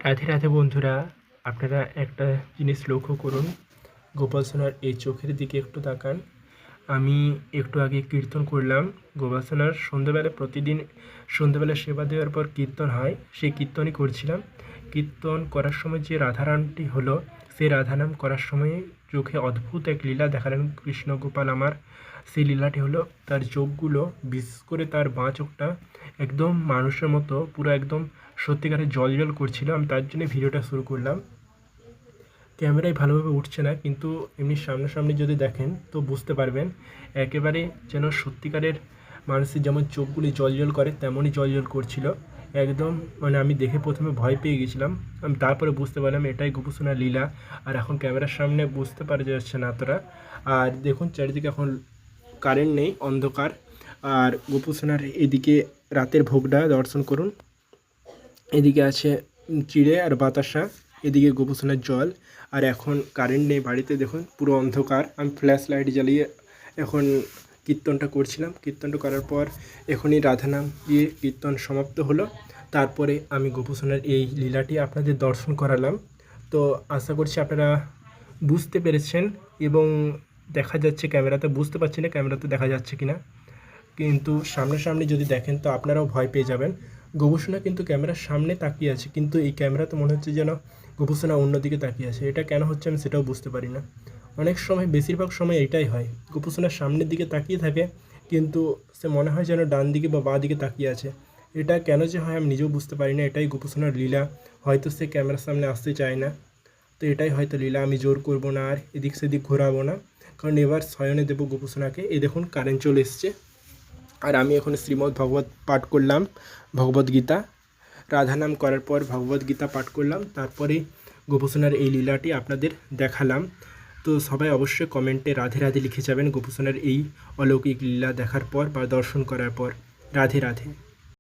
রাধে রাধে বন্ধুরা, আপনারা একটা জিনিস লক্ষ্য করুন। গোপাল সোনার এই চোখের দিকে একটু তাকান। আমি একটু আগে কীর্তন করলাম। গোপাল সোনার প্রতিদিন সন্ধ্যাবেলা সেবা দেওয়ার পর কীর্তন হয়, সেই কীর্তনই করছিলাম। কীর্তন করার সময় যে রাধারামটি হলো, সেই রাধানাম করার সময় চোখে অদ্ভুত এক লীলা দেখালেন কৃষ্ণ গোপাল আমার। সেই লীলাটি হলো তার চোখগুলো, বিশেষ করে তার বাঁ চোখটা একদম মানুষের মতো পুরো একদম সত্যিকারের জল করছিল। আমি তার জন্য ভিডিওটা শুরু করলাম। ক্যামেরায় ভালোভাবে উঠছে না, কিন্তু এমনি সামনাসামনি যদি দেখেন তো বুঝতে পারবেন একেবারে যেন সত্যিকারের মানুষের যেমন চোখগুলি জল করে তেমনই জল করছিল একদম। মানে আমি দেখে প্রথমে ভয় পেয়ে গেছিলাম, আমি তারপরে বুঝতে পারলাম এটাই গোপুসোনার লীলা। আর এখন ক্যামেরার সামনে বুঝতে পারা যাচ্ছে না এতটা। আর দেখুন চারিদিকে এখন কারেন্ট নেই, অন্ধকার। আর গোপুসোনার এদিকে রাতের ভোগটা দর্শন করুন। এদিকে আছে চিড়ে আর বাতাসা, এদিকে গোপুসোনার জল। আর এখন কারেন্ট নেই বাড়িতে, দেখুন পুরো অন্ধকার। আমি ফ্ল্যাশ লাইট জ্বালিয়ে এখন কীর্তনটা করছিলাম। কীর্তনটা করার পর এখনই রাধানাম দিয়ে কীর্তন সমাপ্ত হলো। তারপরে আমি গোপুসোনার এই লীলাটি আপনাদের দর্শন করালাম। তো আশা করছি আপনারা বুঝতে পেরেছেন, এবং দেখা যাচ্ছে ক্যামেরাতে, বুঝতে পারছি না ক্যামেরাতে দেখা যাচ্ছে কিনা, কিন্তু সামনাসামনি যদি দেখেন তো আপনারাও ভয় পেয়ে যাবেন। গোপুসোনা কিন্তু ক্যামেরার সামনে তাকিয়ে আছে, কিন্তু এই ক্যামেরাতে মনে হচ্ছে যেন গোপুসোনা অন্যদিকে তাকিয়ে আছে। এটা কেন হচ্ছে আমি সেটাও বুঝতে পারি না। অনেক সময়, বেশিরভাগ সময় এটাই হয়, গোপুসোনার সামনের দিকে তাকিয়ে থাকে কিন্তু সে মনে হয় যেন ডান দিকে বা বাঁ দিকে তাকিয়ে আছে। এটা কেন যে হয় আমি নিজেও বুঝতে পারি না। এটাই গোপুসোনার লীলা। হয়তো সে ক্যামেরার সামনে আসতে চায় না, তো এটাই হয়তো লীলা। আমি জোর করবো না, আর এদিক সেদিক ঘোরাবো না, কারণ এবার শয়নে দেবো গোপুসোনাকে। এই দেখুন কারেন্ট চলে এসছে। আর আমি এখন শ্রীমদ্ ভগবত পাঠ করলাম, ভগবদ্গীতা। রাধানাম করার পর ভগবদ্গীতা পাঠ করলাম, তারপরে গোপুসোনার এই লীলাটি আপনাদের দেখালাম। তো সবাই অবশ্যই কমেন্টে রাধে রাধে লিখে যাবেন গোপুসোনার এই অলৌকিক লীলা দেখার পর বা দর্শন করার পর। রাধে রাধে।